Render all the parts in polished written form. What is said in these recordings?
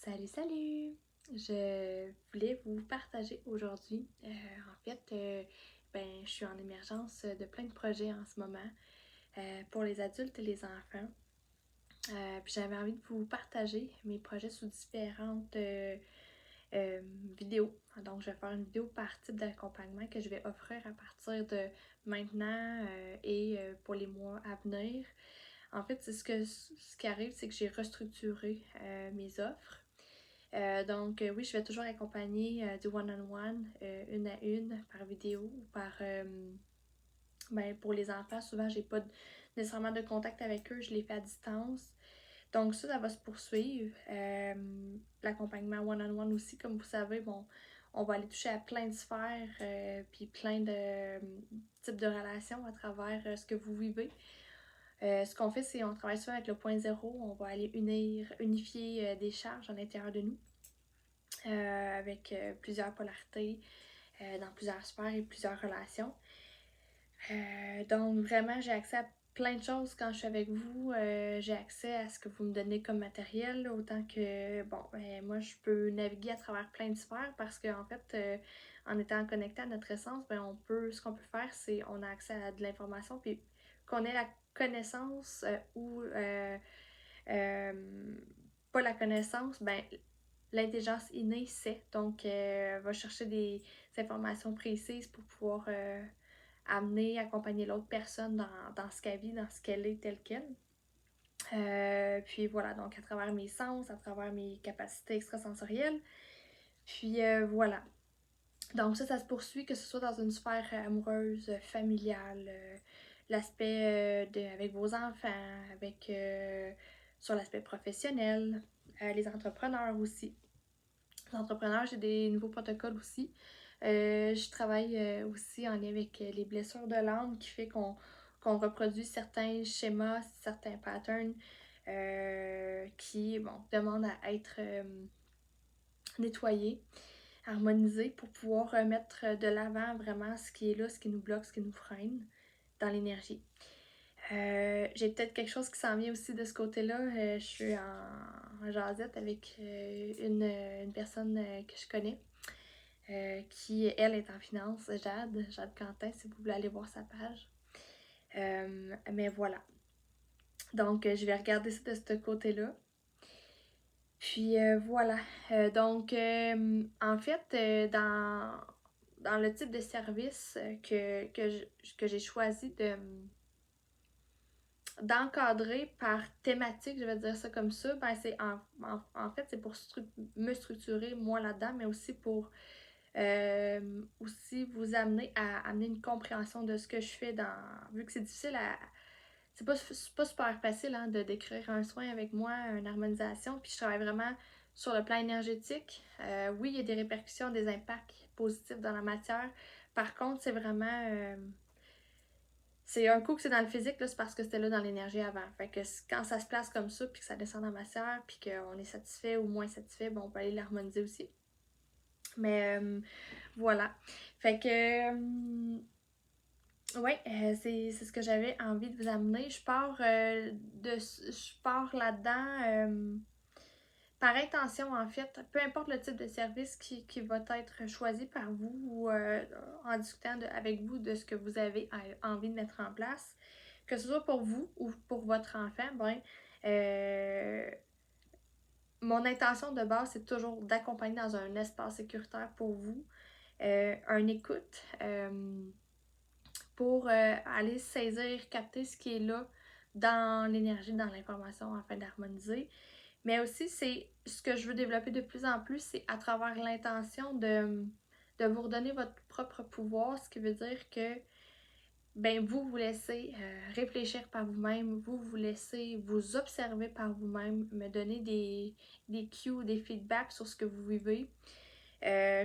Salut, salut! Je voulais vous partager aujourd'hui. Je suis en émergence de plein de projets en ce moment pour les adultes et les enfants. Puis j'avais envie de vous partager mes projets sous différentes euh, vidéos. Donc, je vais faire une vidéo par type d'accompagnement que je vais offrir à partir de maintenant et pour les mois à venir. En fait, ce qui arrive, c'est que j'ai restructuré mes offres. Oui, je vais toujours accompagner du one-on-one, une à une, par vidéo ou pour les enfants, souvent, j'ai pas nécessairement de contact avec eux, je les fais à distance. Donc ça va se poursuivre. L'accompagnement one-on-one aussi, comme vous savez, bon, on va aller toucher à plein de sphères, puis plein de types de relations à travers ce que vous vivez. Ce qu'on fait, c'est qu'on travaille souvent avec le point zéro, on va aller unifier des charges à l'intérieur de nous. Avec plusieurs polarités dans plusieurs sphères et plusieurs relations. Donc vraiment, j'ai accès à plein de choses quand je suis avec vous. J'ai accès à ce que vous me donnez comme matériel, autant que, moi, je peux naviguer à travers plein de sphères parce qu'en fait, en étant connecté à notre essence, ce qu'on peut faire, c'est on a accès à de l'information, puis qu'on ait la connaissance euh, pas la connaissance, l'intelligence innée sait. Donc, va chercher des informations précises pour pouvoir accompagner l'autre personne dans ce qu'elle vit, dans ce qu'elle est telle qu'elle. Puis voilà, donc à travers mes sens, à travers mes capacités extrasensorielles. Puis voilà. Donc ça se poursuit, que ce soit dans une sphère amoureuse, familiale, l'aspect avec vos enfants, sur l'aspect professionnel, les entrepreneurs aussi. Les entrepreneurs, j'ai des nouveaux protocoles aussi. Je travaille aussi en lien avec les blessures de l'âme qui fait qu'on reproduit certains schémas, certains patterns qui demandent à être nettoyés, harmonisés pour pouvoir mettre de l'avant vraiment ce qui est là, ce qui nous bloque, ce qui nous freine dans l'énergie. J'ai peut-être quelque chose qui s'en vient aussi de ce côté-là. Je suis en jasette avec une personne que je connais qui, elle, est en finance, Jade Quentin, si vous voulez aller voir sa page. Mais voilà. Donc, je vais regarder ça de ce côté-là. Puis voilà. En fait, dans le type de service que j'ai choisi d'encadrer par thématique, je vais dire ça comme ça, en fait, c'est pour me structurer moi là-dedans, mais aussi pour aussi vous amener à amener une compréhension de ce que je fais vu que c'est difficile à. C'est pas super facile hein, de décrire un soin avec moi, une harmonisation, puis je travaille vraiment sur le plan énergétique. Oui, il y a des répercussions, des impacts positifs dans la matière. Par contre, c'est vraiment. C'est un coup que c'est dans le physique, là, c'est parce que c'était là dans l'énergie avant. Fait que quand ça se place comme ça, puis que ça descend dans la matière, puis qu'on est satisfait ou moins satisfait, on peut aller l'harmoniser aussi. Mais voilà. Fait que, ouais, c'est ce que j'avais envie de vous amener. Je pars là-dedans par intention, en fait. Peu importe le type de service qui va être choisi par vous ou en discutant avec vous de ce que vous avez envie de mettre en place, que ce soit pour vous ou pour votre enfant, euh, mon intention de base, c'est toujours d'accompagner dans un espace sécuritaire pour vous, un écoute pour aller saisir, capter ce qui est là dans l'énergie, dans l'information afin d'harmoniser. Mais aussi, c'est ce que je veux développer de plus en plus, c'est à travers l'intention de vous redonner votre propre pouvoir, ce qui veut dire que vous vous laissez réfléchir par vous-même, vous vous laissez vous observer par vous-même, me donner des cues, des feedbacks sur ce que vous vivez.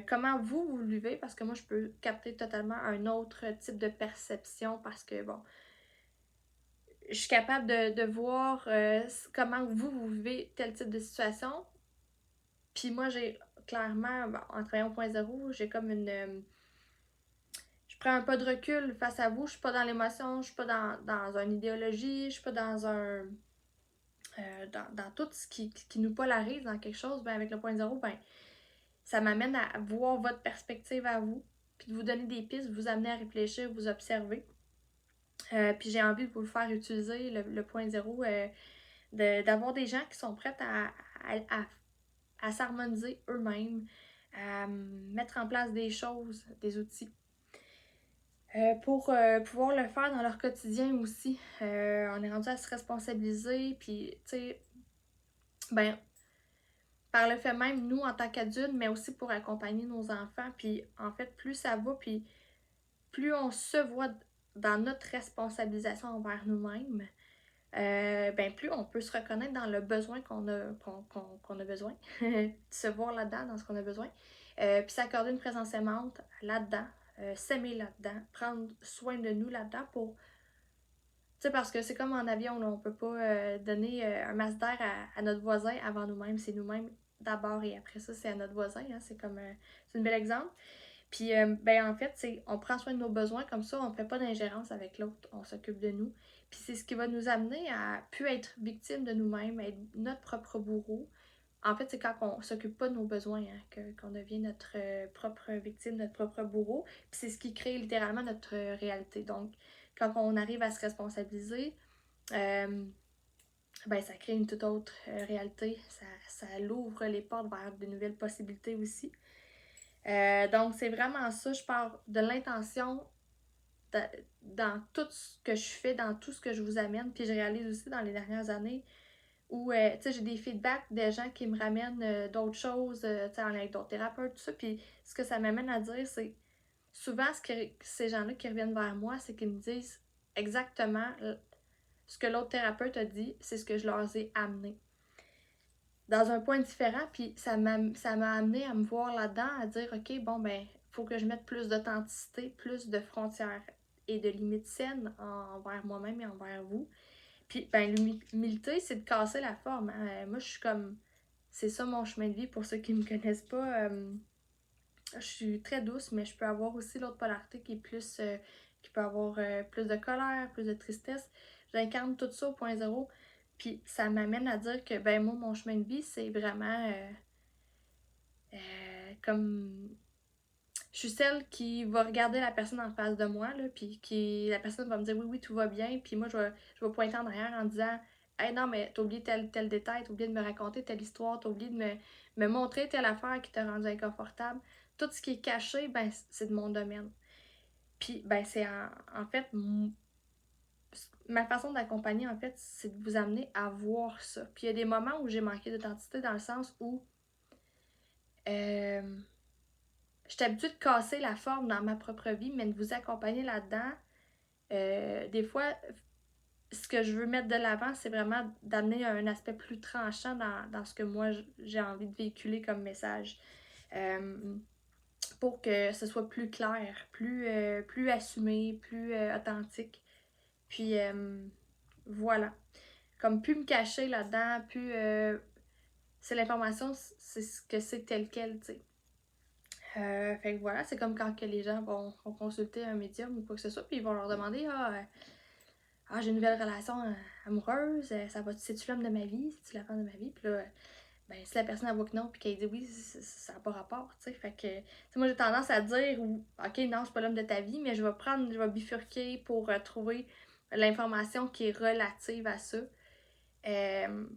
Comment vous le vivez, parce que moi je peux capter totalement un autre type de perception parce que je suis capable de voir comment vous vivez tel type de situation. Puis moi j'ai clairement, en travaillant au point zéro, j'ai comme je prends un pas de recul face à vous, je suis pas dans l'émotion, je suis pas dans une idéologie, je suis pas dans dans tout ce qui nous polarise dans quelque chose, ben avec le point zéro, ben ça m'amène à voir votre perspective à vous, puis de vous donner des pistes, vous amener à réfléchir, vous observer. Puis j'ai envie de vous le faire utiliser, le point zéro, d'avoir des gens qui sont prêts à s'harmoniser eux-mêmes, à mettre en place des choses, des outils. Pour pouvoir le faire dans leur quotidien aussi. On est rendu à se responsabiliser, puis tu sais, ben, par le fait même, nous en tant qu'adultes, mais aussi pour accompagner nos enfants, puis en fait, plus ça va, puis plus on se voit dans notre responsabilisation envers nous-mêmes, ben plus on peut se reconnaître dans le besoin qu'on a besoin, se voir là-dedans dans ce qu'on a besoin, puis s'accorder une présence aimante là-dedans, s'aimer là-dedans, prendre soin de nous là-dedans pour... Tu sais, parce que c'est comme en avion, là, on peut pas donner un masque d'air à notre voisin avant nous-mêmes, c'est nous-mêmes d'abord et après ça, c'est à notre voisin, hein, c'est comme... c'est un bel exemple. Puis, ben en fait, c'est on prend soin de nos besoins, comme ça, on ne fait pas d'ingérence avec l'autre, on s'occupe de nous. Puis c'est ce qui va nous amener à plus être victime de nous-mêmes, être notre propre bourreau. En fait, c'est quand on s'occupe pas de nos besoins, hein, qu'on devient notre propre victime, notre propre bourreau. Puis c'est ce qui crée littéralement notre réalité. Donc, quand on arrive à se responsabiliser, euh, ben ça crée une toute autre réalité. Ça l'ouvre les portes vers de nouvelles possibilités aussi. Donc, c'est vraiment ça. Je pars de l'intention dans tout ce que je fais, dans tout ce que je vous amène. Puis je réalise aussi dans les dernières années où tu sais, j'ai des feedbacks des gens qui me ramènent d'autres choses, tu sais, en lien avec d'autres thérapeutes, tout ça. Puis ce que ça m'amène à dire, c'est souvent ces gens-là qui reviennent vers moi, c'est qu'ils me disent exactement ce que l'autre thérapeute a dit, c'est ce que je leur ai amené dans un point différent, puis ça m'a amené à me voir là-dedans, à dire, OK, bon, ben, faut que je mette plus d'authenticité, plus de frontières et de limites saines envers moi-même et envers vous. Puis, ben, l'humilité, c'est de casser la forme. Hein. Moi, je suis comme, c'est ça mon chemin de vie. Pour ceux qui me connaissent pas, je suis très douce, mais je peux avoir aussi l'autre polarité qui est plus, qui peut avoir plus de colère, plus de tristesse. J'incarne tout ça au point zéro. Puis ça m'amène à dire que, ben moi, mon chemin de vie, c'est vraiment comme... Je suis celle qui va regarder la personne en face de moi, là, puis la personne va me dire oui, oui, tout va bien. Puis moi, je vais pointer en arrière en disant hey, non, mais t'as oublié tel détail, t'as oublié de me raconter telle histoire, t'as oublié de me montrer telle affaire qui t'a rendu inconfortable. Tout ce qui est caché, ben, c'est de mon domaine. Puis, ben, c'est en fait, ma façon d'accompagner, en fait, c'est de vous amener à voir ça. Puis, il y a des moments où j'ai manqué d'authenticité dans le sens où je suis habituée de casser la forme dans ma propre vie, mais de vous accompagner là-dedans. Des fois, ce que je veux mettre de l'avant, c'est vraiment d'amener un aspect plus tranchant dans ce que moi j'ai envie de véhiculer comme message. Pour que ce soit plus clair, plus assumé, plus authentique. Puis voilà. Comme plus me cacher là-dedans, plus c'est l'information, c'est ce que c'est tel quel, tu sais. Fait que voilà, c'est comme quand que les gens vont consulter un médium ou quoi que ce soit, puis ils vont leur demander j'ai une nouvelle relation amoureuse, ça va, c'est-tu l'homme de ma vie, c'est-tu la femme de ma vie, puis là, ben si la personne avoue que non, puis qu'elle dit oui, ça n'a pas rapport, tu sais. Fait que, moi j'ai tendance à dire, ok, non, c'est pas l'homme de ta vie, mais je vais bifurquer pour trouver l'information qui est relative à ça.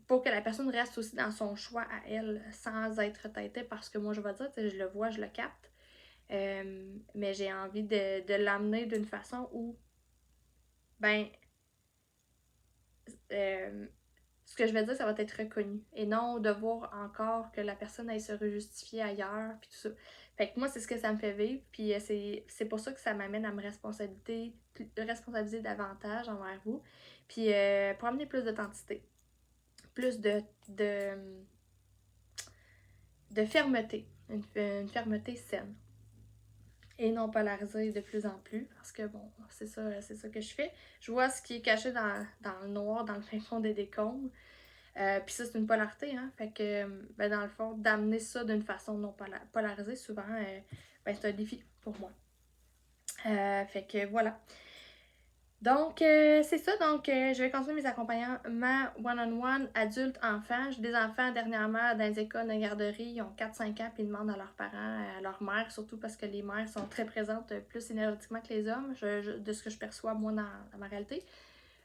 Pour que la personne reste aussi dans son choix à elle, sans être têtée parce que moi je vais dire, je le vois, je le capte. Mais j'ai envie de l'amener d'une façon où, ben, ce que je vais dire, ça va être reconnu. Et non de voir encore que la personne aille se rejustifier ailleurs, puis tout ça. Fait que moi, c'est ce que ça me fait vivre, puis c'est pour ça que ça m'amène à me responsabiliser davantage envers vous, puis pour amener plus d'authenticité, plus de fermeté, une fermeté saine. Et non polarisée de plus en plus, parce que bon, c'est ça que je fais. Je vois ce qui est caché dans le noir, dans le fin fond des décombres. Puis ça, c'est une polarité, hein. Fait que, ben, dans le fond, d'amener ça d'une façon non polarisée, souvent, ben, c'est un défi pour moi. Fait que voilà. Donc, c'est ça. Donc, je vais continuer mes accompagnements one-on-one, adultes-enfants. J'ai des enfants dernièrement dans les écoles, dans les garderies, ils ont 4-5 ans, puis ils demandent à leurs parents, à leur mère, surtout parce que les mères sont très présentes plus énergétiquement que les hommes, de ce que je perçois moi dans ma réalité.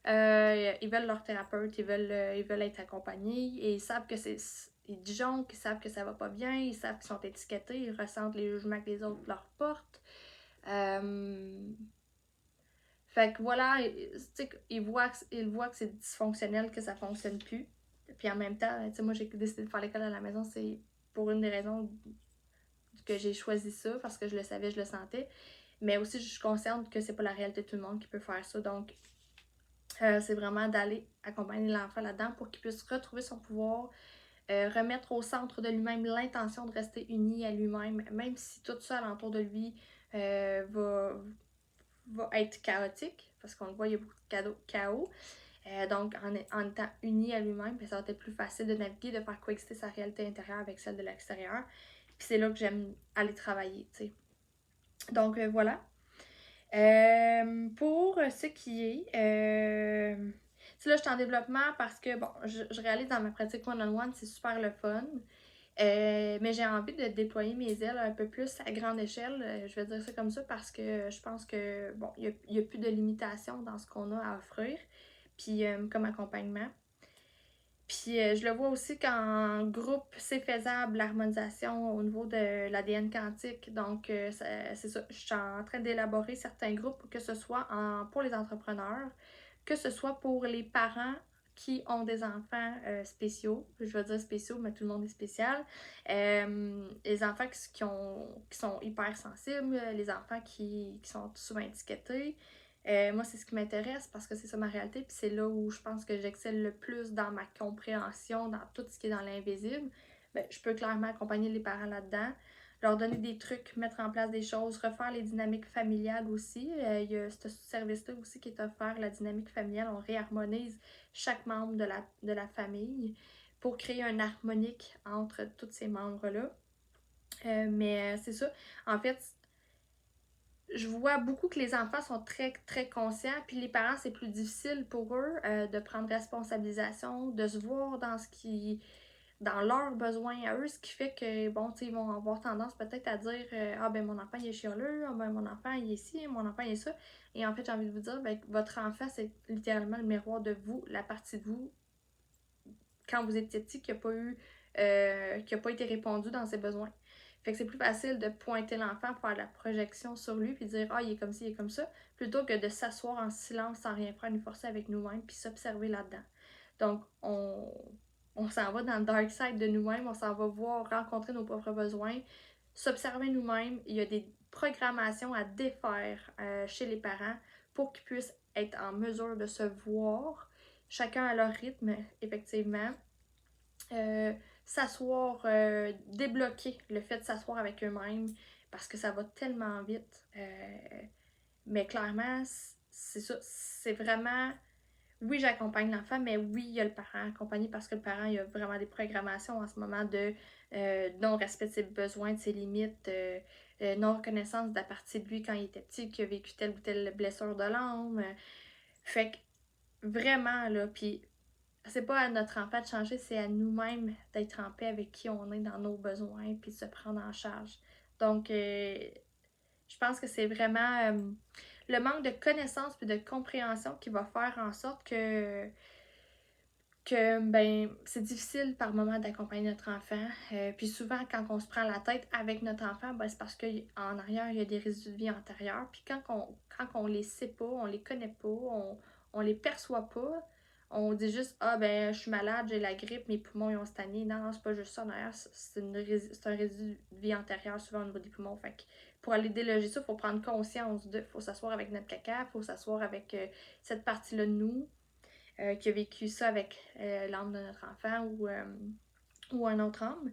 Ils veulent leur thérapeute, ils veulent être accompagnés et ils savent que ils disjonctent, ils savent que ça va pas bien, ils savent qu'ils sont étiquetés, ils ressentent les jugements que les autres leur portent. Euh, Fait que voilà, ils voient que c'est dysfonctionnel, que ça fonctionne plus. Puis en même temps, tu sais, moi j'ai décidé de faire l'école à la maison, c'est pour une des raisons que j'ai choisi ça, parce que je le savais, je le sentais. Mais aussi, je suis consciente que c'est pas la réalité de tout le monde qui peut faire ça. Donc, c'est vraiment d'aller accompagner l'enfant là-dedans pour qu'il puisse retrouver son pouvoir, remettre au centre de lui-même l'intention de rester uni à lui-même, même si tout ça alentour de lui va être chaotique, parce qu'on le voit, il y a beaucoup de chaos. Donc, en étant uni à lui-même, ça va être plus facile de naviguer, de faire coexister sa réalité intérieure avec celle de l'extérieur. Puis c'est là que j'aime aller travailler, tu sais. Donc, voilà. Pour ce qui est... là, je suis en développement parce que, bon, je réalise dans ma pratique one-on-one, c'est super le fun. Mais j'ai envie de déployer mes ailes un peu plus à grande échelle, je vais dire ça comme ça, parce que je pense que, bon, il y a plus de limitations dans ce qu'on a à offrir, puis comme accompagnement. Puis je le vois aussi qu'en groupe, c'est faisable l'harmonisation au niveau de l'ADN quantique. Donc, c'est ça. Je suis en train d'élaborer certains groupes, que ce soit pour les entrepreneurs, que ce soit pour les parents qui ont des enfants spéciaux. Je veux dire spéciaux, mais tout le monde est spécial. Les enfants qui sont hyper sensibles, les enfants qui sont souvent étiquetés. Moi, c'est ce qui m'intéresse parce que c'est ça ma réalité, puis c'est là où je pense que j'excelle le plus dans ma compréhension, dans tout ce qui est dans l'invisible. Ben, je peux clairement accompagner les parents là-dedans, leur donner des trucs, mettre en place des choses, refaire les dynamiques familiales aussi. Il y a ce service-là aussi qui est offert, la dynamique familiale. On réharmonise chaque membre de la famille pour créer un harmonique entre tous ces membres-là. Mais c'est ça. En fait, je vois beaucoup que les enfants sont très, très conscients, puis les parents, c'est plus difficile pour eux de prendre responsabilisation, de se voir dans leurs besoins à eux, ce qui fait que, bon, tu sais, ils vont avoir tendance peut-être à dire ah ben mon enfant il est chialeux, ah ben mon enfant il est ci, mon enfant il est ça. Et en fait, j'ai envie de vous dire, ben, votre enfant, c'est littéralement le miroir de vous, la partie de vous, quand vous étiez petit, qui a pas été répondu dans ses besoins. Fait que c'est plus facile de pointer l'enfant, faire la projection sur lui, puis dire ah, il est comme ci, il est comme ça, plutôt que de s'asseoir en silence sans rien faire, nous forcer avec nous-mêmes, puis s'observer là-dedans. Donc, on s'en va dans le dark side de nous-mêmes, on s'en va voir, rencontrer nos propres besoins, s'observer nous-mêmes. Il y a des programmations à défaire chez les parents pour qu'ils puissent être en mesure de se voir, chacun à leur rythme, effectivement. Euh, S'asseoir, débloquer le fait de s'asseoir avec eux-mêmes parce que ça va tellement vite. Mais clairement, c'est ça. C'est vraiment. Oui, j'accompagne l'enfant, mais oui, il y a le parent accompagné parce que le parent, il y a vraiment des programmations en ce moment de non-respect de ses besoins, de ses limites, non-reconnaissance de la partie de lui quand il était petit, qui a vécu telle ou telle blessure de l'âme. Fait que vraiment, là, puis c'est pas à notre enfant de changer, c'est à nous-mêmes d'être en paix avec qui on est dans nos besoins puis de se prendre en charge. Donc, je pense que c'est vraiment le manque de connaissance puis de compréhension qui va faire en sorte que ben c'est difficile par moment d'accompagner notre enfant. Puis souvent, quand on se prend la tête avec notre enfant, ben, c'est parce qu'en arrière, il y a des résidus de vie antérieurs. Puis quand on les sait pas, on les connaît pas, on les perçoit pas, on dit juste ah ben je suis malade, j'ai la grippe, mes poumons ils ont stagné. Non, non, c'est pas juste ça. En arrière, c'est un résidu de vie antérieur souvent au niveau des poumons. Fait que pour aller déloger ça, il faut prendre conscience de. Il faut s'asseoir avec notre caca, il faut s'asseoir avec cette partie-là de nous qui a vécu ça avec l'âme de notre enfant ou un autre âme.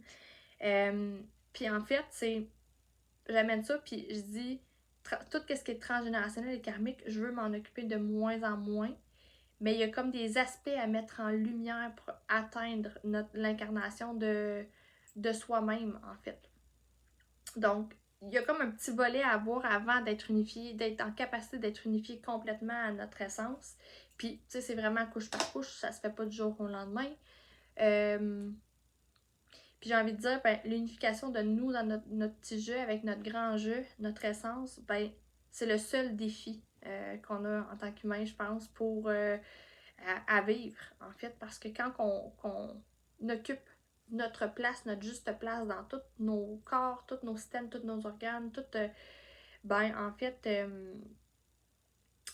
Puis en fait, j'amène ça, puis je dis, tout ce qui est transgénérationnel et karmique, je veux m'en occuper de moins en moins. Mais il y a comme des aspects à mettre en lumière pour atteindre l'incarnation de soi-même, en fait. Donc, il y a comme un petit volet à avoir avant d'être unifié, d'être en capacité d'être unifié complètement à notre essence. Puis, tu sais, c'est vraiment couche par couche, ça se fait pas du jour au lendemain. Euh, Puis j'ai envie de dire, ben, l'unification de nous dans notre petit jeu avec notre grand jeu, notre essence, ben, c'est le seul défi qu'on a en tant qu'humain, je pense, pour à vivre, en fait, parce que quand on occupe notre place, notre juste place dans tous nos corps, tous nos systèmes, tous nos organes, tout, ben, en fait,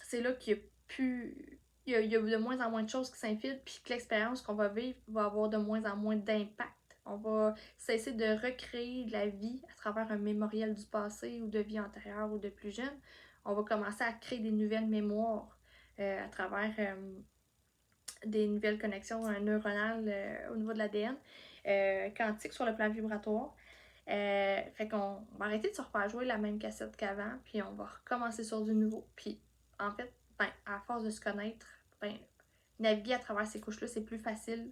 c'est là qu'il y a plus. Il y a de moins en moins de choses qui s'infiltrent, puis que l'expérience qu'on va vivre va avoir de moins en moins d'impact. On va cesser de recréer de la vie à travers un mémorial du passé ou de vie antérieure ou de plus jeune. On va commencer à créer des nouvelles mémoires à travers des nouvelles connexions neuronales au niveau de l'ADN, quantique sur le plan vibratoire. Fait qu'on va arrêter de se refaire jouer la même cassette qu'avant, puis on va recommencer sur du nouveau. Puis en fait, ben, à force de se connaître, ben, naviguer à travers ces couches-là, c'est plus facile.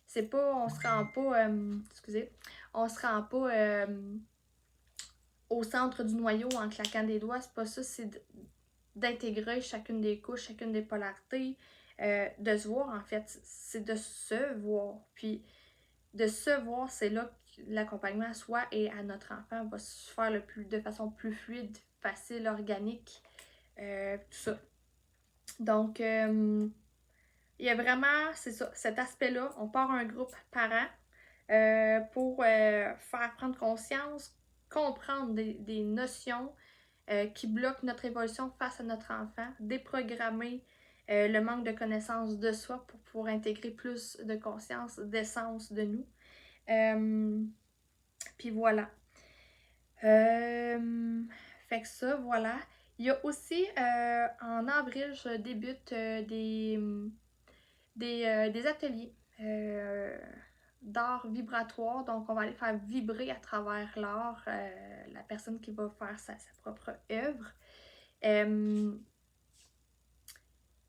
C'est pas, on se rend pas, excusez, on se rend pas au centre du noyau en claquant des doigts, c'est pas ça, c'est d'intégrer chacune des couches, chacune des polarités, de se voir en fait, c'est de se voir. Puis de se voir, c'est là que l'accompagnement à soi et à notre enfant va se faire de façon plus fluide, facile, organique, tout ça. Donc, il y a vraiment, c'est ça, cet aspect-là. On part un groupe parent pour faire prendre conscience, comprendre des notions qui bloquent notre évolution face à notre enfant, déprogrammer le manque de connaissance de soi pour pouvoir intégrer plus de conscience, d'essence de nous. Puis voilà. Fait que ça, voilà. Il y a aussi, en avril, je débute des ateliers d'art vibratoire. Donc, on va aller faire vibrer à travers l'art la personne qui va faire sa propre œuvre.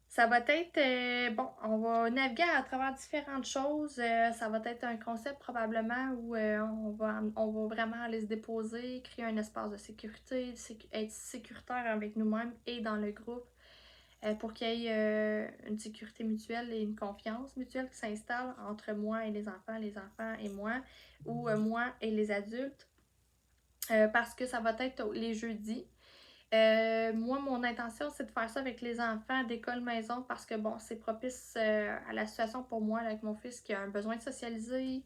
Ça va être, bon, on va naviguer à travers différentes choses. Ça va être un concept probablement où on va vraiment aller se déposer, créer un espace de sécurité, être sécuritaire avec nous-mêmes et dans le groupe pour qu'il y ait une sécurité mutuelle et une confiance mutuelle qui s'installe entre moi et les enfants et moi, ou moi et les adultes. Parce que ça va être les jeudis. Moi, mon intention, c'est de faire ça avec les enfants d'école-maison parce que, bon, c'est propice à la situation pour moi, là, avec mon fils qui a un besoin de socialiser,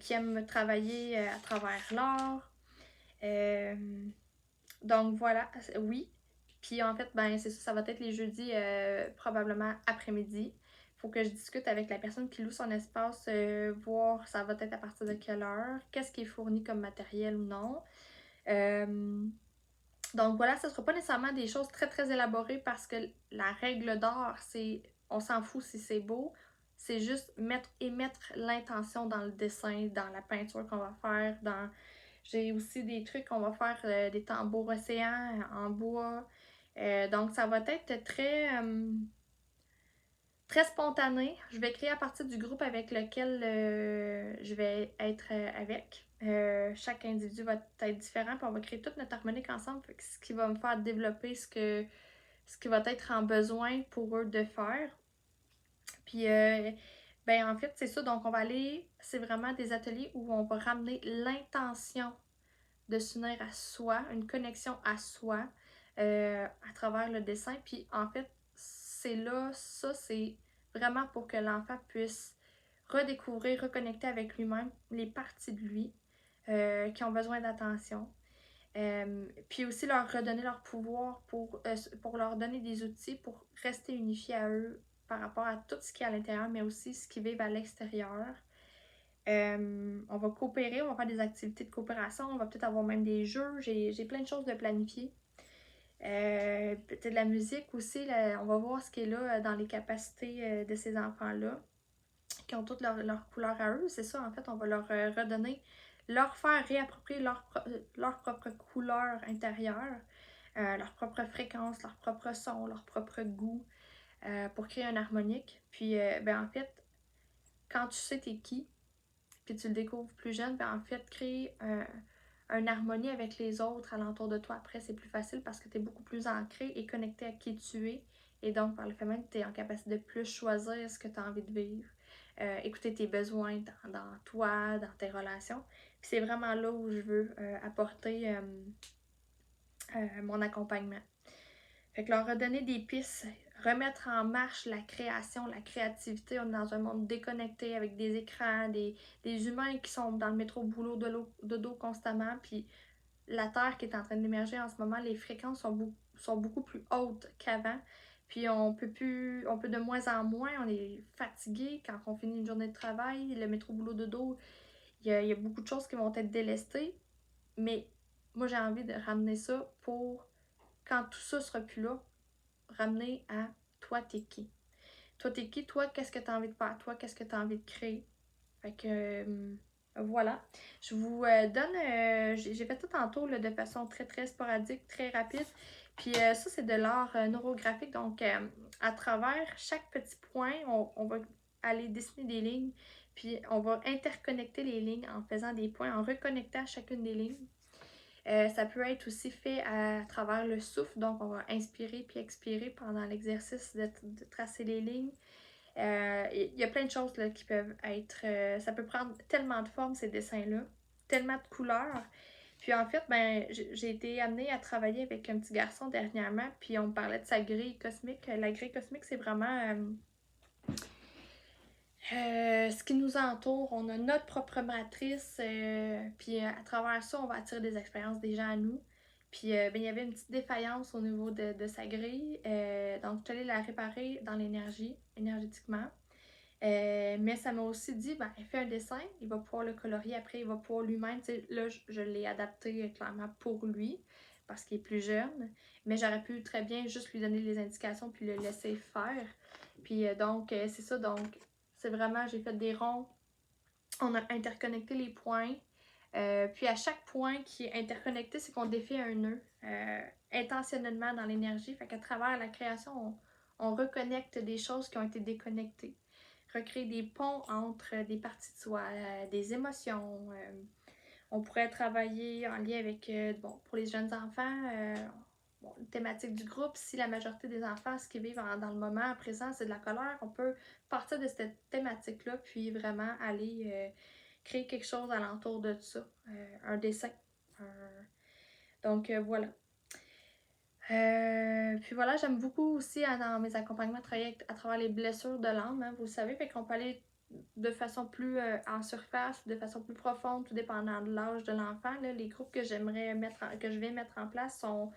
qui aime travailler à travers l'art. Donc, voilà, oui. Puis, en fait, ben, c'est ça, ça va être les jeudis, probablement après-midi. Il faut que je discute avec la personne qui loue son espace, voir ça va être à partir de quelle heure, qu'est-ce qui est fourni comme matériel ou non. Donc voilà, ce ne sera pas nécessairement des choses très très élaborées parce que la règle d'art, c'est on s'en fout si c'est beau, c'est juste émettre l'intention dans le dessin, dans la peinture qu'on va faire, dans j'ai aussi des trucs qu'on va faire des tambours océans en bois. Donc ça va être très spontané. Je vais créer à partir du groupe avec lequel je vais être avec. Chaque individu va être différent, puis on va créer toute notre harmonique ensemble, ce qui va me faire développer ce qui va être en besoin pour eux de faire. Puis, ben en fait, c'est ça. Donc, on va aller, c'est vraiment des ateliers où on va ramener l'intention de s'unir à soi, une connexion à soi à travers le dessin. Puis, en fait, c'est là, ça, c'est vraiment pour que l'enfant puisse redécouvrir, reconnecter avec lui-même les parties de lui qui ont besoin d'attention. Puis aussi leur redonner leur pouvoir pour leur donner des outils pour rester unifiés à eux par rapport à tout ce qui est à l'intérieur, mais aussi ce qu'ils vivent à l'extérieur. On va coopérer, on va faire des activités de coopération, on va peut-être avoir même des jeux, j'ai plein de choses de planifier. Peut-être de la musique aussi, là, on va voir ce qui est là dans les capacités de ces enfants-là, qui ont toutes leurs couleurs à eux. C'est ça, en fait, on va leur redonner, leur faire réapproprier leur propre couleur intérieure, leur propre fréquence, leur propre son, leur propre goût, pour créer un harmonique. Puis, ben, en fait, quand tu sais t'es qui, puis tu le découvres plus jeune, ben, en fait, créer une harmonie avec les autres alentour de toi. Après, c'est plus facile parce que tu es beaucoup plus ancré et connecté à qui tu es. Et donc, par le fait même, tu es en capacité de plus choisir ce que tu as envie de vivre. Écouter tes besoins dans toi, dans tes relations. Puis c'est vraiment là où je veux apporter mon accompagnement. Fait que leur redonner des pistes, remettre en marche la création, la créativité. On est dans un monde déconnecté avec des écrans, des humains qui sont dans le métro boulot de dos constamment. Puis la Terre qui est en train d'émerger en ce moment, les fréquences sont beaucoup plus hautes qu'avant. Puis on peut de moins en moins, on est fatigué quand on finit une journée de travail, le métro boulot de dos, il y a beaucoup de choses qui vont être délestées. Mais moi j'ai envie de ramener ça pour quand tout ça sera plus là, ramener à toi t'es qui. Toi t'es qui, toi qu'est-ce que tu as envie de faire, toi qu'est-ce que tu as envie de créer. Fait que voilà. Je vous donne, j'ai fait tout tantôt là, de façon très très sporadique, très rapide. Puis ça c'est de l'art neurographique. Donc à travers chaque petit point, on va aller dessiner des lignes. Puis on va interconnecter les lignes en faisant des points, en reconnectant à chacune des lignes. Ça peut être aussi fait à travers le souffle, donc on va inspirer puis expirer pendant l'exercice de tracer les lignes. Il y a plein de choses là, qui peuvent être... ça peut prendre tellement de formes ces dessins-là, tellement de couleurs. Puis en fait, ben, j'ai été amenée à travailler avec un petit garçon dernièrement, puis on me parlait de sa grille cosmique. La grille cosmique, c'est vraiment... ce qui nous entoure, on a notre propre matrice, puis à travers ça, on va attirer des expériences des gens à nous. Puis ben, il y avait une petite défaillance au niveau de sa grille, donc je suis allée la réparer dans l'énergie, énergétiquement. Mais ça m'a aussi dit, ben, fais un dessin, il va pouvoir le colorier après, il va pouvoir lui-même, là je l'ai adapté clairement pour lui, parce qu'il est plus jeune, mais j'aurais pu très bien juste lui donner les indications puis le laisser faire. Puis donc, c'est ça, donc c'est vraiment, j'ai fait des ronds, on a interconnecté les points, puis à chaque point qui est interconnecté, c'est qu'on défait un nœud intentionnellement dans l'énergie, fait qu'à travers la création, on reconnecte des choses qui ont été déconnectées, recréer des ponts entre des parties de soi, des émotions. On pourrait travailler en lien avec, bon, pour les jeunes enfants, bon, une thématique du groupe. Si la majorité des enfants, ce qu'ils vivent dans le moment présent, c'est de la colère, on peut partir de cette thématique-là, puis vraiment aller créer quelque chose alentour de ça. Un dessin. Donc, voilà. Puis voilà, j'aime beaucoup aussi dans mes accompagnements travailler à travers les blessures de l'âme, hein, vous le savez, fait qu'on peut aller de façon plus en surface, de façon plus profonde, tout dépendant de l'âge de l'enfant. Les groupes que que je vais mettre en place sont,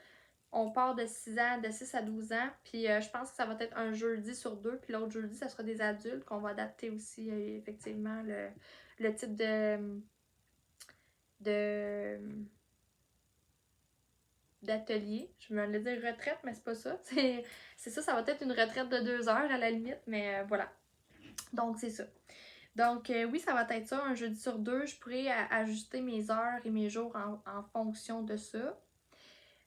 on part de 6 ans, de 6 à 12 ans, puis je pense que ça va être un jeudi sur deux, puis l'autre jeudi, ça sera des adultes, qu'on va adapter aussi effectivement le type de d'atelier. Je me allais dire retraite, mais c'est pas ça. C'est ça, ça va être une retraite de 2 heures à la limite, mais voilà. Donc, c'est ça. Donc, oui, ça va être ça, un jeudi sur deux. Je pourrais ajuster mes heures et mes jours en fonction de ça.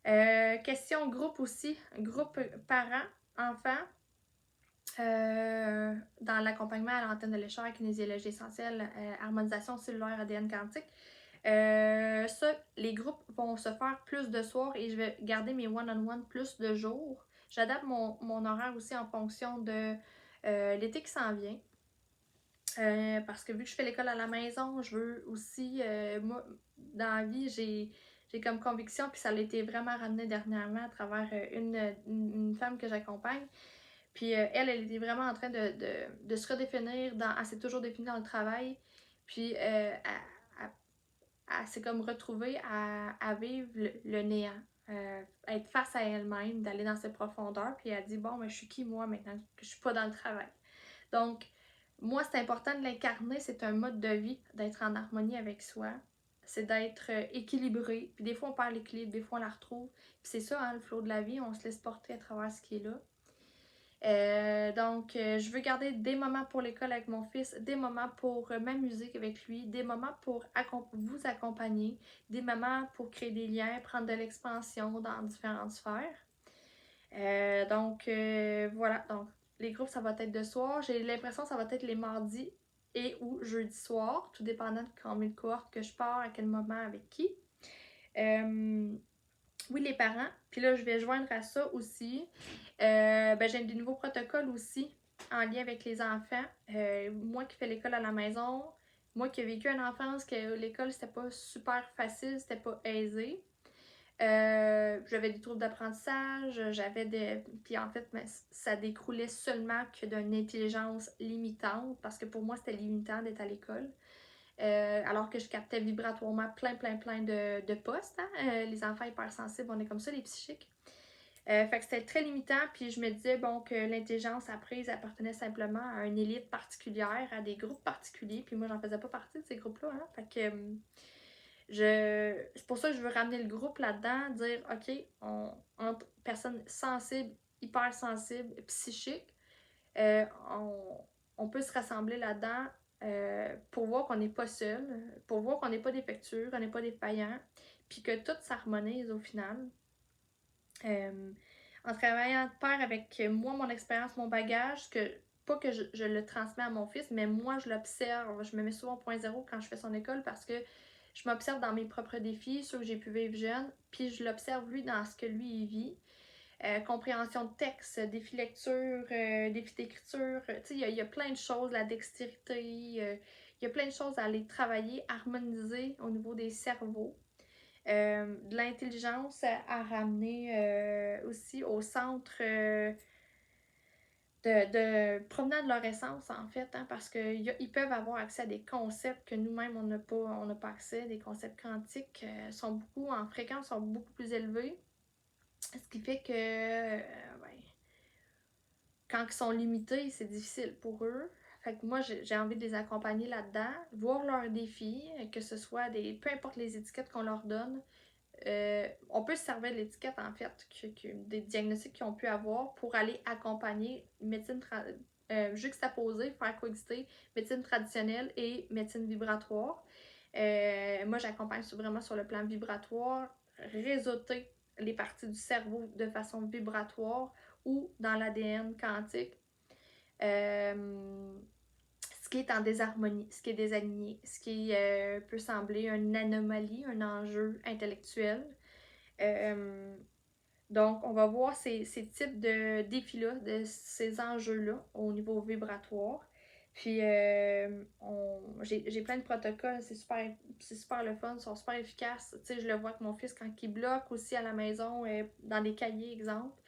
Question groupe aussi. Groupe parents, enfants. Dans l'accompagnement à l'antenne de l'échelle, kinésiologie essentielle, harmonisation cellulaire, ADN quantique. Ça, les groupes vont se faire plus de soirs et je vais garder mes one-on-one plus de jours. J'adapte mon horaire aussi en fonction de l'été qui s'en vient. Parce que vu que je fais l'école à la maison, je veux aussi, moi, dans la vie, j'ai comme conviction, puis ça a été vraiment ramené dernièrement à travers une femme que j'accompagne. Puis elle était vraiment en train de se redéfinir, elle s'est toujours définie dans le travail, puis elle s'est comme retrouvée à vivre le néant, être face à elle-même, d'aller dans ses profondeurs, puis elle a dit, bon, mais je suis qui moi maintenant que je suis pas dans le travail? Donc, moi, c'est important de l'incarner, c'est un mode de vie, d'être en harmonie avec soi, c'est d'être équilibré, puis des fois on perd l'équilibre, des fois on la retrouve, puis c'est ça, hein, le flot de la vie, on se laisse porter à travers ce qui est là. Donc, je veux garder des moments pour l'école avec mon fils, des moments pour m'amuser avec lui, des moments pour vous accompagner, des moments pour créer des liens, prendre de l'expansion dans différentes sphères. Donc, voilà. Donc, les groupes, ça va être de soir. J'ai l'impression que ça va être les mardis et ou jeudi soir, tout dépendant de combien de cohortes que je pars, à quel moment, avec qui. Oui, les parents. Puis là, je vais joindre à ça aussi. J'ai des nouveaux protocoles aussi en lien avec les enfants. Moi qui fais l'école à la maison, moi qui ai vécu une enfance que l'école c'était pas super facile, c'était pas aisé. J'avais des troubles d'apprentissage, j'avais des. Puis en fait, ça décroulait seulement que d'une intelligence limitante, parce que pour moi, c'était limitant d'être à l'école. Alors que je captais vibratoirement plein de postes. Hein? Les enfants hypersensibles, on est comme ça, les psychiques. Fait que c'était très limitant, puis je me disais bon que l'intelligence apprise appartenait simplement à une élite particulière, à des groupes particuliers, puis moi j'en faisais pas partie de ces groupes-là. Hein? Fait que c'est pour ça que je veux ramener le groupe là-dedans, dire ok, entre personnes sensibles, hypersensibles, psychiques, euh, on, on peut se rassembler là-dedans pour voir qu'on n'est pas seul, pour voir qu'on n'est pas défectueux, qu'on n'est pas défaillant, puis que tout s'harmonise au final. Euh, En travaillant de pair avec moi, mon expérience, mon bagage, pas que je le transmets à mon fils, mais moi je l'observe. Je me mets souvent au point zéro quand je fais son école parce que je m'observe dans mes propres défis, ceux que j'ai pu vivre jeune, puis je l'observe lui dans ce que lui il vit. Compréhension de texte, défi lecture, défi d'écriture, tu sais, il y a plein de choses, la dextérité, il y a plein de choses à aller travailler, harmoniser au niveau des cerveaux. De l'intelligence à ramener aussi au centre de promenade de leur essence, en fait, hein, parce qu'ils peuvent avoir accès à des concepts que nous-mêmes, on n'a pas accès. Des concepts quantiques sont beaucoup en fréquence, sont beaucoup plus élevés. Ce qui fait que quand ils sont limités, c'est difficile pour eux. Fait que moi, j'ai envie de les accompagner là-dedans, voir leurs défis, que ce soit peu importe les étiquettes qu'on leur donne, on peut se servir de l'étiquette, en fait, des diagnostics qu'ils ont pu avoir pour aller accompagner juxtaposer, faire coexister médecine traditionnelle et médecine vibratoire. Moi, j'accompagne vraiment sur le plan vibratoire, réseauter les parties du cerveau de façon vibratoire ou dans l'ADN quantique. Ce qui est en désharmonie, ce qui est désaligné, ce qui peut sembler une anomalie, un enjeu intellectuel. Euh, donc, on va voir ces types de défis-là, de ces enjeux-là au niveau vibratoire. Puis, j'ai plein de protocoles, c'est super le fun, ils sont super efficaces. Tu sais, je le vois avec mon fils quand il bloque aussi à la maison, dans des cahiers, exemple.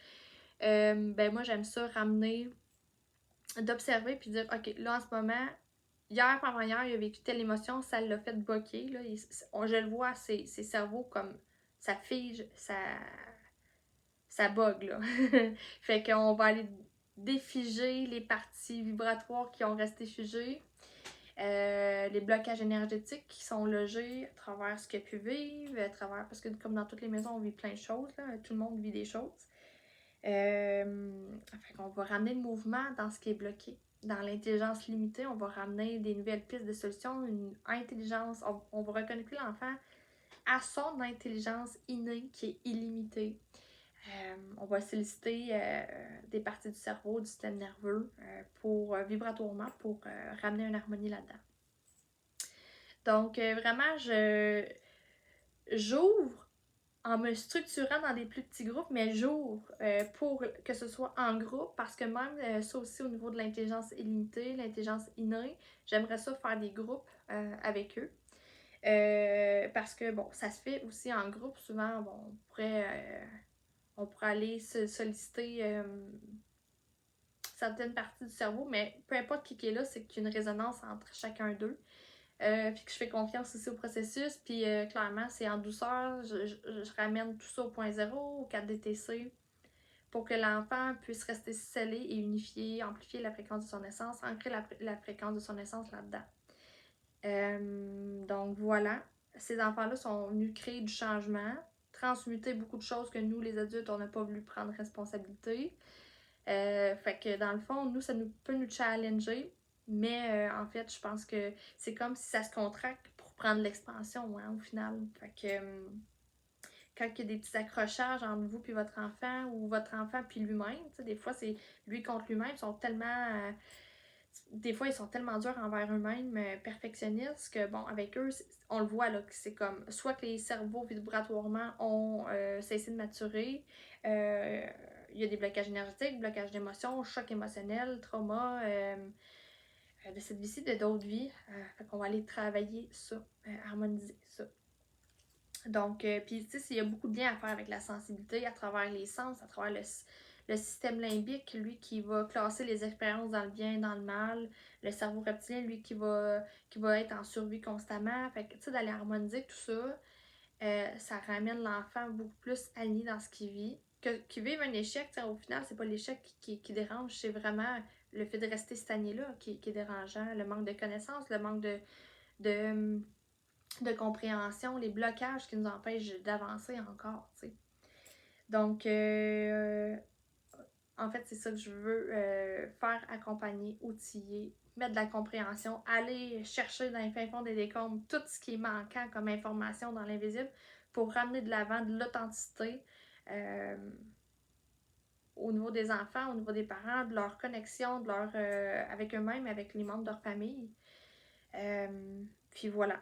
Moi, j'aime ça ramener, d'observer, puis dire, OK, là, en ce moment, hier, avant-hier, il a vécu telle émotion, ça l'a fait bloquer. Là, je le vois, ses cerveaux comme ça fige, ça bug, là. Fait qu'on va aller défiger les parties vibratoires qui ont resté figées, les blocages énergétiques qui sont logés à travers ce qu'il a pu vivre, à travers, parce que comme dans toutes les maisons, on vit plein de choses, là, tout le monde vit des choses. Fait qu'on va ramener le mouvement dans ce qui est bloqué. Dans l'intelligence limitée, on va ramener des nouvelles pistes de solutions, une intelligence, on va reconnecter l'enfant à son intelligence innée qui est illimitée. On va solliciter des parties du cerveau, du système nerveux, vibratoirement, pour ramener une harmonie là-dedans. Donc, vraiment, j'ouvre en me structurant dans des plus petits groupes, mais j'ouvre pour que ce soit en groupe, parce que même ça aussi au niveau de l'intelligence illimitée, l'intelligence innée, j'aimerais ça faire des groupes avec eux. Parce que, bon, ça se fait aussi en groupe. Souvent, bon, on pourrait aller se solliciter certaines parties du cerveau, mais peu importe qui est là, c'est qu'il y a une résonance entre chacun d'eux. Puis que je fais confiance aussi au processus. Puis clairement, c'est en douceur. Je ramène tout ça au point zéro, au 4DTC, pour que l'enfant puisse rester scellé et unifié, amplifier la fréquence de son essence, ancrer la fréquence de son essence là-dedans. Donc voilà, ces enfants-là sont venus créer du changement, transmuter beaucoup de choses que nous, les adultes, on n'a pas voulu prendre responsabilité. Fait que dans le fond, nous, peut nous challenger, mais en fait, je pense que c'est comme si ça se contracte pour prendre l'expansion, hein, au final. Fait que quand il y a des petits accrochages entre vous puis votre enfant, ou votre enfant puis lui-même, des fois c'est lui contre lui-même, ils sont tellement des fois, ils sont tellement durs envers eux-mêmes, perfectionnistes, que bon, avec eux, on le voit là, que c'est comme soit que les cerveaux vibratoirement ont cessé de maturer, il y a des blocages énergétiques, blocages d'émotions, choc émotionnel, trauma, de cette vie-ci, de d'autres vies. Fait qu'on va aller travailler ça, harmoniser ça. Donc, puis tu sais, il y a beaucoup de liens à faire avec la sensibilité à travers les sens, à travers le système limbique, lui qui va classer les expériences dans le bien et dans le mal, le cerveau reptilien, lui qui va être en survie constamment. Fait que tu sais, d'aller harmoniser tout ça, ça ramène l'enfant beaucoup plus aligné dans ce qu'il vit. Qu'il vive un échec, au final, c'est pas l'échec qui dérange, c'est vraiment le fait de rester stagné là qui est dérangeant, le manque de connaissances, le manque de, de compréhension, les blocages qui nous empêchent d'avancer encore, tu sais. Donc, en fait, c'est ça que je veux faire, accompagner, outiller, mettre de la compréhension, aller chercher dans les fins fonds des décombres tout ce qui est manquant comme information dans l'invisible pour ramener de l'avant de l'authenticité au niveau des enfants, au niveau des parents, de leur connexion, de leur, avec eux-mêmes, avec les membres de leur famille. Puis voilà.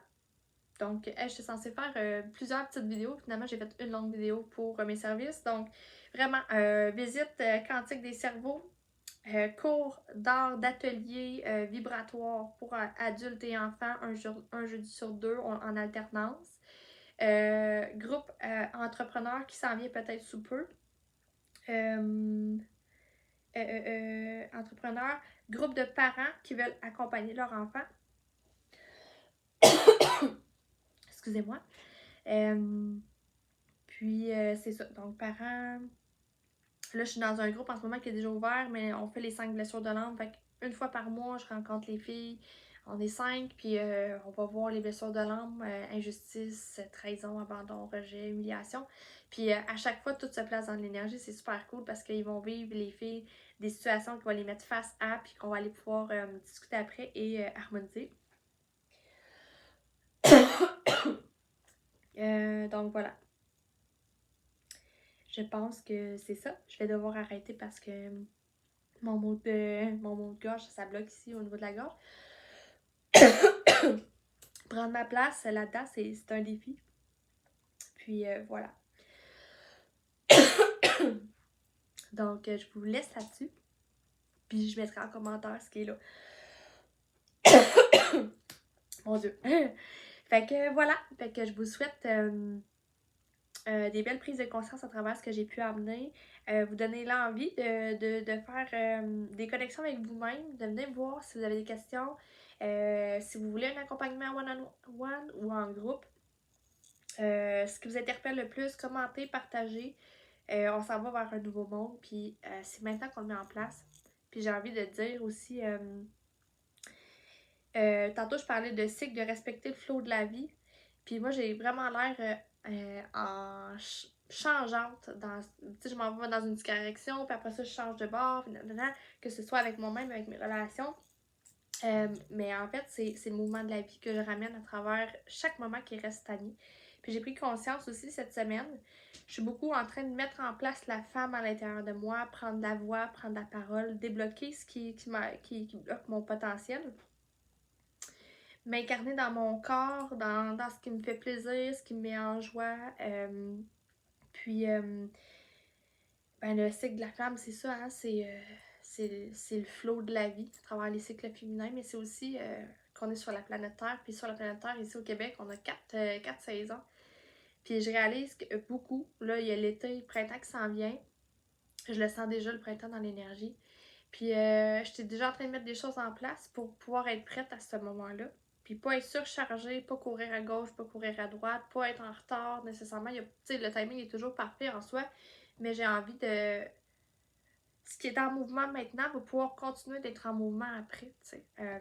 Donc, j'étais censée faire plusieurs petites vidéos. Finalement, j'ai fait une longue vidéo pour mes services. Donc, vraiment, visite quantique des cerveaux, cours d'art d'atelier vibratoire pour adultes et enfants, un jeudi sur deux en alternance. Groupe entrepreneur qui s'en vient peut-être sous peu. Entrepreneur, groupe de parents qui veulent accompagner leur enfant. Excusez-moi. Puis, c'est ça. Donc, parents. Là, je suis dans un groupe en ce moment qui est déjà ouvert, mais on fait les 5 blessures de l'âme. Fait qu'une fois par mois, je rencontre les filles. On est 5, puis on va voir les blessures de l'âme, injustice, trahison, abandon, rejet, humiliation. Puis à chaque fois, tout se place dans l'énergie. C'est super cool parce qu'ils vont vivre, les filles, des situations qui vont les mettre face à, puis qu'on va aller pouvoir discuter après et harmoniser. Donc voilà. Je pense que c'est ça. Je vais devoir arrêter parce que mon mot de gorge, ça bloque ici au niveau de la gorge. Prendre ma place là-dedans, c'est un défi. Puis voilà. Donc, je vous laisse là-dessus. Puis je mettrai en commentaire ce qui est là. Mon Dieu. Fait que voilà. Fait que je vous souhaite des belles prises de conscience à travers ce que j'ai pu amener. Vous donner l'envie de faire des connexions avec vous-même, de venir me voir si vous avez des questions. Si vous voulez un accompagnement one-on-one ou en groupe. Ce qui vous interpelle le plus, commentez, partagez. On s'en va vers un nouveau monde, puis c'est maintenant qu'on le met en place. Puis j'ai envie de dire aussi, tantôt je parlais de cycle, de respecter le flow de la vie. Puis moi j'ai vraiment l'air en changeante. Tu sais, je m'en vais dans une direction, puis après ça je change de bord, que ce soit avec moi-même, avec mes relations. Mais en fait, c'est le mouvement de la vie que je ramène à travers chaque moment qui reste stagné. Puis j'ai pris conscience aussi cette semaine. Je suis beaucoup en train de mettre en place la femme à l'intérieur de moi, prendre la voix, prendre la parole, débloquer ce qui bloque mon potentiel. M'incarner dans mon corps, dans ce qui me fait plaisir, ce qui me met en joie. Puis, ben, le cycle de la femme, c'est ça, hein, c'est le flow de la vie à travers les cycles féminins, mais c'est aussi qu'on est sur la planète Terre. Puis sur la planète Terre, ici au Québec, on a 4 saisons. Puis je réalise que beaucoup, là, il y a l'été, le printemps qui s'en vient. Je le sens déjà, le printemps, dans l'énergie. Puis j'étais déjà en train de mettre des choses en place pour pouvoir être prête à ce moment-là. Puis pas être surchargée, pas courir à gauche, pas courir à droite, pas être en retard nécessairement. Le timing est toujours parfait en soi, mais j'ai envie de... Ce qui est en mouvement maintenant va pouvoir continuer d'être en mouvement après.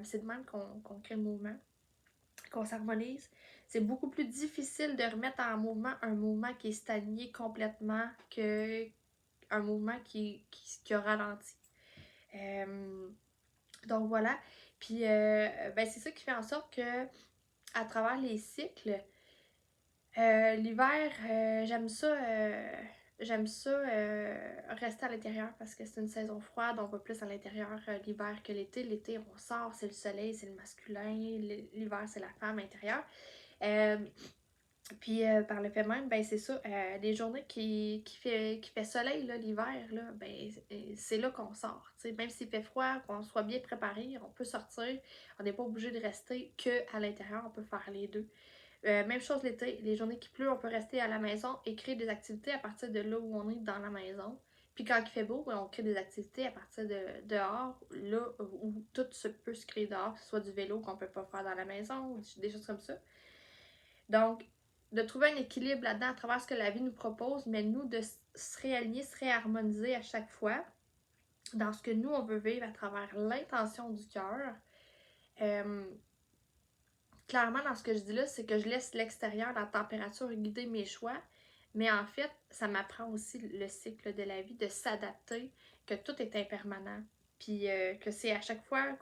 C'est de même qu'on crée le mouvement, qu'on s'harmonise. C'est beaucoup plus difficile de remettre en mouvement un mouvement qui est stagné complètement que un mouvement qui a ralenti. Donc voilà. Puis ben c'est ça qui fait en sorte que à travers les cycles, l'hiver, j'aime ça j'aime ça rester à l'intérieur parce que c'est une saison froide, on va plus à l'intérieur l'hiver que l'été. L'été, on sort, c'est le soleil, c'est le masculin, l'hiver, c'est la femme intérieure. Euh, Puis par le fait même, ben c'est ça, les journées qui fait soleil l'hiver, là, ben c'est là qu'on sort. T'sais. Même s'il fait froid, qu'on soit bien préparé, on peut sortir. On n'est pas obligé de rester que à l'intérieur, on peut faire les deux. Même chose l'été, les journées qui pleut, on peut rester à la maison et créer des activités à partir de là où on est dans la maison. Puis quand il fait beau, ben, on crée des activités à partir de dehors, là où tout peut se créer dehors, que ce soit du vélo qu'on peut pas faire dans la maison ou des choses comme ça. Donc, de trouver un équilibre là-dedans à travers ce que la vie nous propose, mais nous, de se réaligner, se réharmoniser à chaque fois dans ce que nous, on veut vivre à travers l'intention du cœur. Euh, Clairement, dans ce que je dis là, c'est que je laisse l'extérieur, la température guider mes choix, mais en fait, ça m'apprend aussi le cycle de la vie, de s'adapter, que tout est impermanent, puis que c'est à chaque fois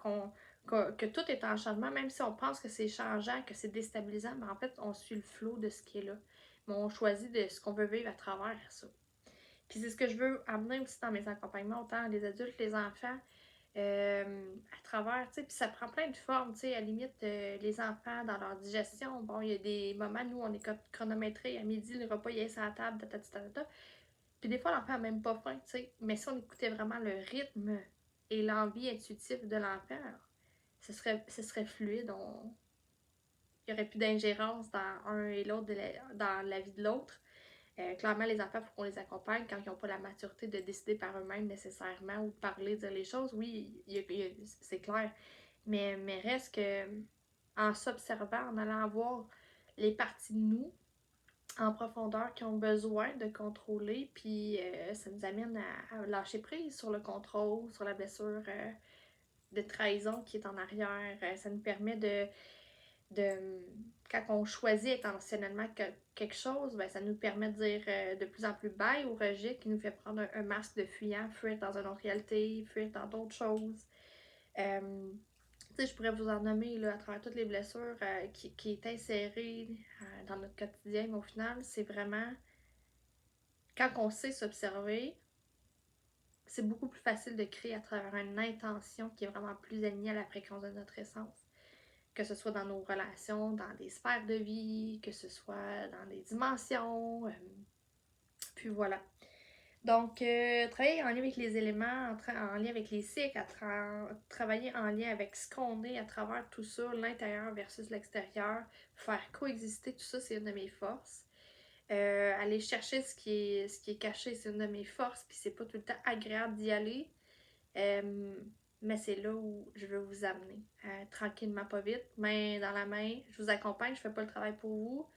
que tout est en changement, même si on pense que c'est changeant, que c'est déstabilisant, mais en fait, on suit le flot de ce qui est là. Mais on choisit de ce qu'on veut vivre à travers ça. Puis c'est ce que je veux amener aussi dans mes accompagnements, autant les adultes, les enfants, à travers, tu sais, puis ça prend plein de formes, tu sais, à la limite, les enfants dans leur digestion, bon, il y a des moments, nous, on est chronométrés, à midi, le repas, il est sur la table, puis des fois, l'enfant n'a même pas faim, tu sais, mais si on écoutait vraiment le rythme et l'envie intuitive de l'enfant, ce serait fluide, il n'y aurait plus d'ingérence dans un et l'autre, dans la vie de l'autre. Clairement, les enfants, il faut qu'on les accompagne quand ils n'ont pas la maturité de décider par eux-mêmes nécessairement ou de parler, dire les choses. Oui, c'est clair. Mais reste que en s'observant, en allant voir les parties de nous en profondeur qui ont besoin de contrôler, puis ça nous amène à lâcher prise sur le contrôle, sur la blessure de trahison qui est en arrière. Ça nous permet de quand on choisit intentionnellement quelque chose, ben, ça nous permet de dire de plus en plus bye au rejet qui nous fait prendre un masque de fuyant, fuir dans une autre réalité, fuir dans d'autres choses. Tu sais, je pourrais vous en nommer là, à travers toutes les blessures qui est insérées dans notre quotidien, mais au final, c'est vraiment quand on sait s'observer, c'est beaucoup plus facile de créer à travers une intention qui est vraiment plus alignée à la fréquence de notre essence. Que ce soit dans nos relations, dans des sphères de vie, que ce soit dans des dimensions. Puis voilà. Donc, travailler en lien avec les éléments, en lien avec les cycles, travailler en lien avec ce qu'on est à travers tout ça, l'intérieur versus l'extérieur, faire coexister tout ça, c'est une de mes forces. Aller chercher ce qui est caché, c'est une de mes forces, puis c'est pas tout le temps agréable d'y aller. Mais c'est là où je veux vous amener. Tranquillement, pas vite, main dans la main. Je vous accompagne, je fais pas le travail pour vous.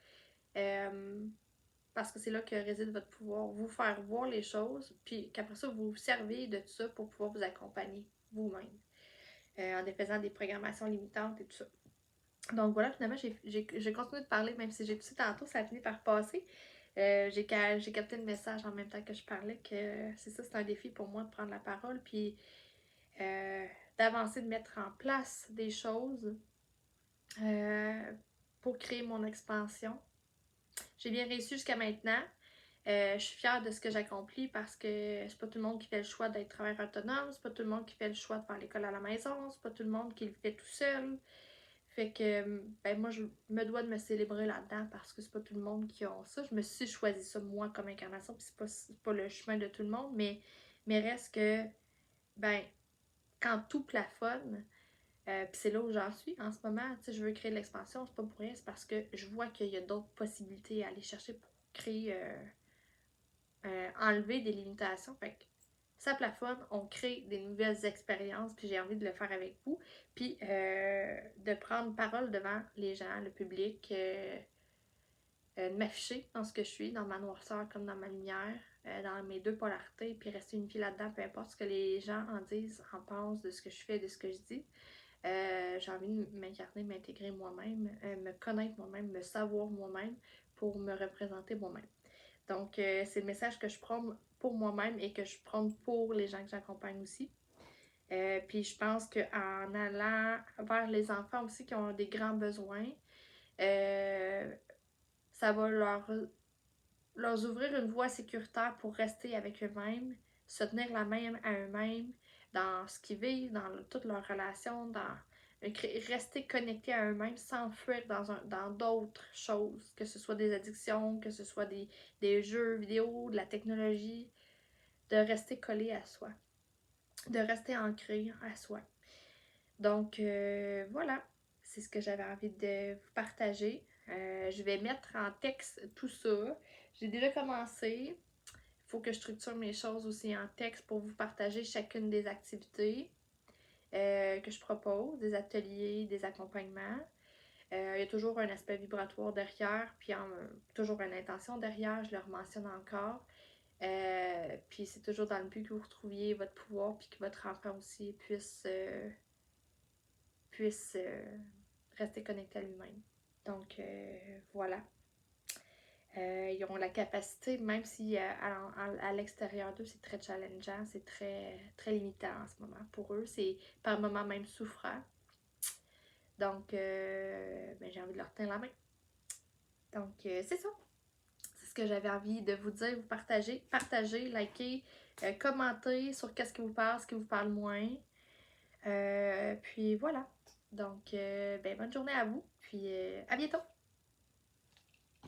Parce que c'est là que réside votre pouvoir. Vous faire voir les choses, puis qu'après ça, vous vous servez de tout ça pour pouvoir vous accompagner vous-même. En défaisant des programmations limitantes et tout ça. Donc voilà, finalement, j'ai continué de parler, même si j'ai tout tantôt, ça a fini par passer. J'ai capté le message en même temps que je parlais que c'est ça, c'est un défi pour moi de prendre la parole, puis d'avancer, de mettre en place des choses pour créer mon expansion. J'ai bien réussi jusqu'à maintenant. Je suis fière de ce que j'accomplis parce que c'est pas tout le monde qui fait le choix d'être travailleur autonome, c'est pas tout le monde qui fait le choix de faire l'école à la maison, c'est pas tout le monde qui le fait tout seul. Fait que ben moi je me dois de me célébrer là-dedans parce que c'est pas tout le monde qui a ça. Je me suis choisi ça moi comme incarnation, puis c'est pas le chemin de tout le monde, mais reste que ben quand tout plafonne, puis c'est là où j'en suis en ce moment, tu sais, je veux créer de l'expansion, c'est pas pour rien, c'est parce que je vois qu'il y a d'autres possibilités à aller chercher pour créer, enlever des limitations. Fait que ça plafonne, on crée des nouvelles expériences, puis j'ai envie de le faire avec vous, puis de prendre parole devant les gens, le public, de m'afficher dans ce que je suis, dans ma noirceur comme dans ma lumière, dans mes deux polarités, puis rester unifiée là-dedans, peu importe ce que les gens en disent, en pensent de ce que je fais, de ce que je dis. J'ai envie de m'incarner, m'intégrer moi-même, me connaître moi-même, me savoir moi-même pour me représenter moi-même. Donc, c'est le message que je prends pour moi-même et que je prends pour les gens que j'accompagne aussi. Puis je pense qu'en allant vers les enfants aussi qui ont des grands besoins, ça va leur leur ouvrir une voie sécuritaire pour rester avec eux-mêmes, se tenir la main à eux-mêmes dans ce qu'ils vivent, dans toutes leurs relations, rester connectés à eux-mêmes sans fuir dans d'autres choses, que ce soit des addictions, que ce soit des jeux vidéo, de la technologie, de rester collé à soi, de rester ancré à soi. Donc voilà, c'est ce que j'avais envie de vous partager. Je vais mettre en texte tout ça. J'ai déjà commencé. Il faut que je structure mes choses aussi en texte pour vous partager chacune des activités que je propose, des ateliers, des accompagnements. Il y a toujours un aspect vibratoire derrière, puis toujours une intention derrière, je le mentionne encore. Puis c'est toujours dans le but que vous retrouviez votre pouvoir, puis que votre enfant aussi puisse rester connecté à lui-même. Donc voilà. Ils ont la capacité, même si à l'extérieur d'eux, c'est très challengeant, c'est très limitant en ce moment pour eux. C'est par moments même souffrant. Donc, j'ai envie de leur tenir la main. Donc, c'est ça. C'est ce que j'avais envie de vous dire, vous partager. Partagez, likez, commentez sur qu'est-ce qui vous parle, ce qui vous parle moins. Puis voilà. Donc, bonne journée à vous. Puis à bientôt.